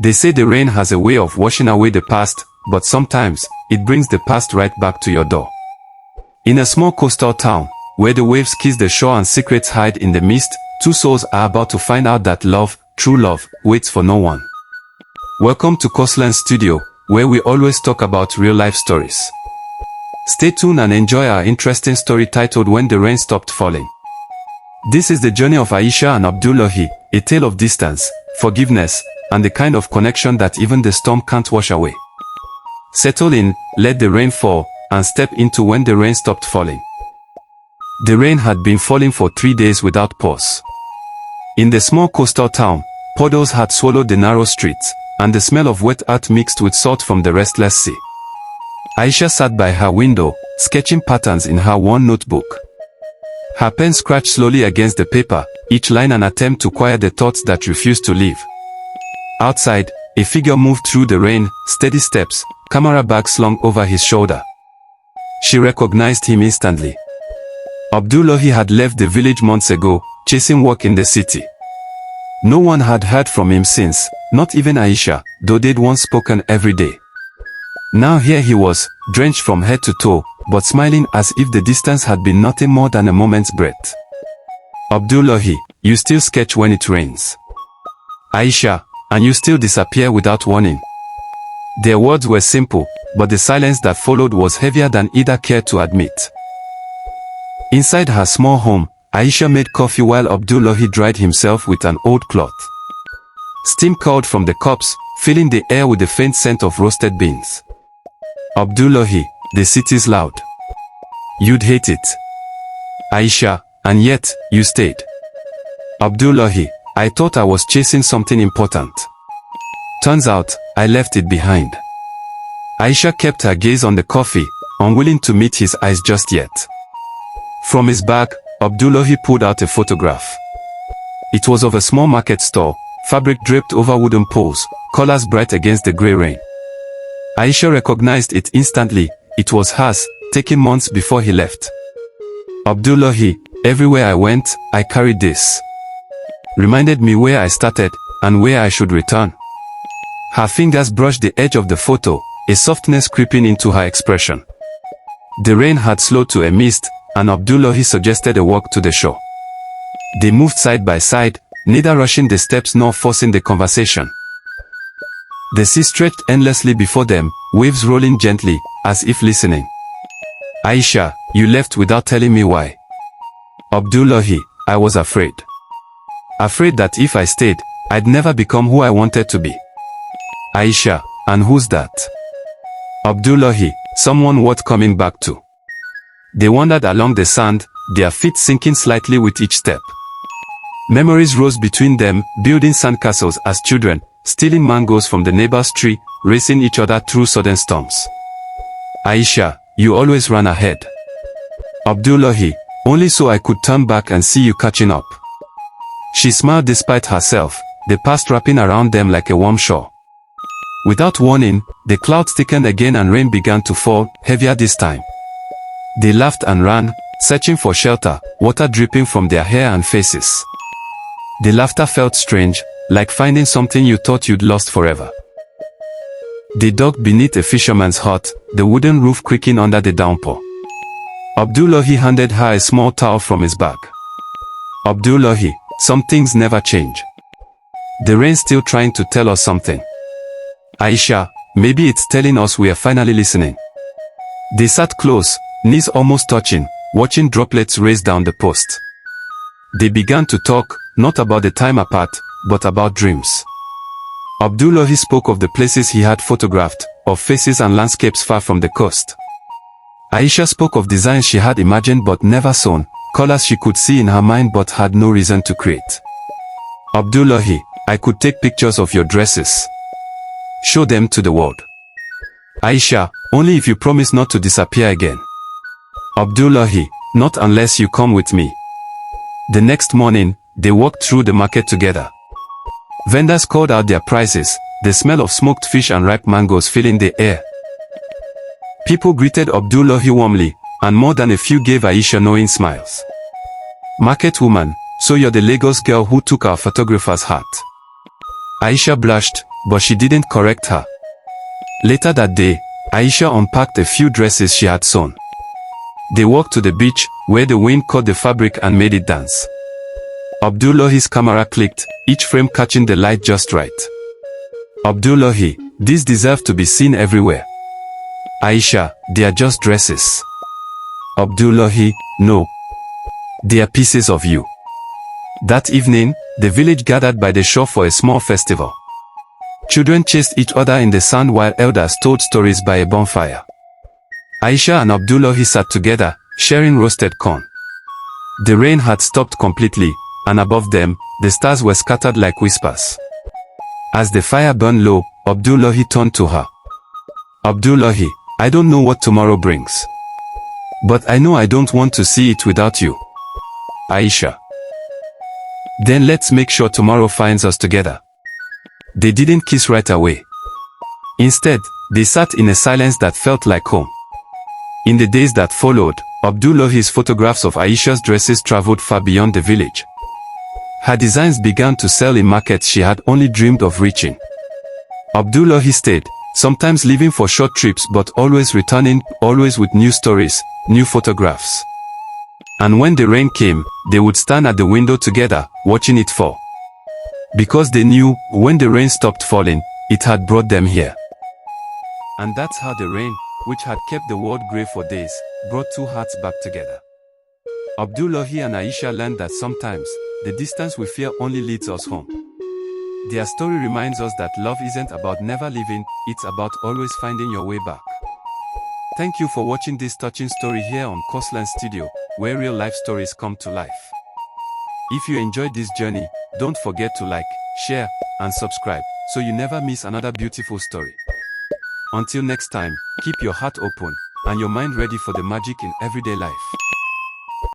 They say the rain has a way of washing away the past, but sometimes, it brings the past right back to your door. In a small coastal town, where the waves kiss the shore and secrets hide in the mist, two souls are about to find out that love, true love, waits for no one. Welcome to Coastline Studio, where we always talk about real-life stories. Stay tuned and enjoy our interesting story titled When the Rain Stopped Falling. This is the journey of Aisha and Abdullahi, a tale of distance, forgiveness, and the kind of connection that even the storm can't wash away. Settle in, let the rain fall, and step into When the Rain Stopped Falling. The rain had been falling for 3 days without pause. In the small coastal town, puddles had swallowed the narrow streets, and the smell of wet earth mixed with salt from the restless sea. Aisha sat by her window, sketching patterns in her worn notebook. Her pen scratched slowly against the paper, each line an attempt to quiet the thoughts that refused to leave. Outside, a figure moved through the rain, steady steps, camera bag slung over his shoulder. She recognized him instantly. Abdullahi had left the village months ago, chasing work in the city. No one had heard from him since, not even Aisha, though they'd once spoken every day. Now here he was, drenched from head to toe, but smiling as if the distance had been nothing more than a moment's breath. Abdullahi, you still sketch when it rains. Aisha, and you still disappear without warning. Their words were simple, but the silence that followed was heavier than either cared to admit. Inside her small home, Aisha made coffee while Abdullahi dried himself with an old cloth. Steam curled from the cups, filling the air with the faint scent of roasted beans. Abdullahi, the city's loud. You'd hate it. Aisha, and yet, you stayed. Abdullahi, I thought I was chasing something important. Turns out, I left it behind. Aisha kept her gaze on the coffee, unwilling to meet his eyes just yet. From his bag, Abdullahi pulled out a photograph. It was of a small market stall, fabric draped over wooden poles, colors bright against the grey rain. Aisha recognized it instantly. It was hers, taken months before he left. Abdullahi, everywhere I went, I carried this. Reminded me where I started, and where I should return. Her fingers brushed the edge of the photo, a softness creeping into her expression. The rain had slowed to a mist, and Abdullahi suggested a walk to the shore. They moved side by side, neither rushing the steps nor forcing the conversation. The sea stretched endlessly before them, waves rolling gently, as if listening. Aisha, you left without telling me why. Abdullahi, I was afraid. Afraid that if I stayed, I'd never become who I wanted to be. Aisha, and who's that? Abdullahi, someone worth coming back to. They wandered along the sand, their feet sinking slightly with each step. Memories rose between them, building sandcastles as children, stealing mangoes from the neighbor's tree, racing each other through sudden storms. Aisha, you always ran ahead. Abdullahi, only so I could turn back and see you catching up. She smiled despite herself, the past wrapping around them like a warm shore. Without warning, the clouds thickened again and rain began to fall, heavier this time. They laughed and ran, searching for shelter, water dripping from their hair and faces. The laughter felt strange, like finding something you thought you'd lost forever. They dug beneath a fisherman's hut, the wooden roof creaking under the downpour. Abdullahi handed her a small towel from his bag. Abdullahi, some things never change. The rain's still trying to tell us something. Aisha, maybe it's telling us we are finally listening. They sat close, knees almost touching, watching droplets race down the post. They began to talk, not about the time apart, but about dreams. Abdullahi spoke of the places he had photographed, of faces and landscapes far from the coast. Aisha spoke of designs she had imagined but never sewn, colors she could see in her mind but had no reason to create. Abdullahi, I could take pictures of your dresses. Show them to the world. Aisha, only if you promise not to disappear again. Abdullahi, not unless you come with me. The next morning, they walked through the market together. Vendors called out their prices, the smell of smoked fish and ripe mangoes filling the air. People greeted Abdullahi warmly, and more than a few gave Aisha knowing smiles. Market woman, so you're the Lagos girl who took our photographer's heart. Aisha blushed, but she didn't correct her. Later that day, Aisha unpacked a few dresses she had sewn. They walked to the beach, where the wind caught the fabric and made it dance. Abdullahi's camera clicked, each frame catching the light just right. Abdullahi, these deserve to be seen everywhere. Aisha, they are just dresses. Abdullahi, no. They are pieces of you. That evening, the village gathered by the shore for a small festival. Children chased each other in the sand while elders told stories by a bonfire. Aisha and Abdullahi sat together, sharing roasted corn. The rain had stopped completely, and above them, the stars were scattered like whispers. As the fire burned low, Abdullahi turned to her. Abdullahi, I don't know what tomorrow brings. But I know I don't want to see it without you. Aisha. Then let's make sure tomorrow finds us together. They didn't kiss right away. Instead, they sat in a silence that felt like home. In the days that followed, Abdullahi's photographs of Aisha's dresses traveled far beyond the village. Her designs began to sell in markets she had only dreamed of reaching. Abdullahi stayed, sometimes leaving for short trips but always returning, always with new stories, new photographs. And when the rain came, they would stand at the window together, watching it fall. Because they knew, when the rain stopped falling, it had brought them here. And that's how the rain, which had kept the world grey for days, brought two hearts back together. Abdullahi and Aisha learned that sometimes, the distance we fear only leads us home. Their story reminds us that love isn't about never leaving, it's about always finding your way back. Thank you for watching this touching story here on Coastline Studio, where real life stories come to life. If you enjoyed this journey, don't forget to like, share, and subscribe, so you never miss another beautiful story. Until next time, keep your heart open, and your mind ready for the magic in everyday life.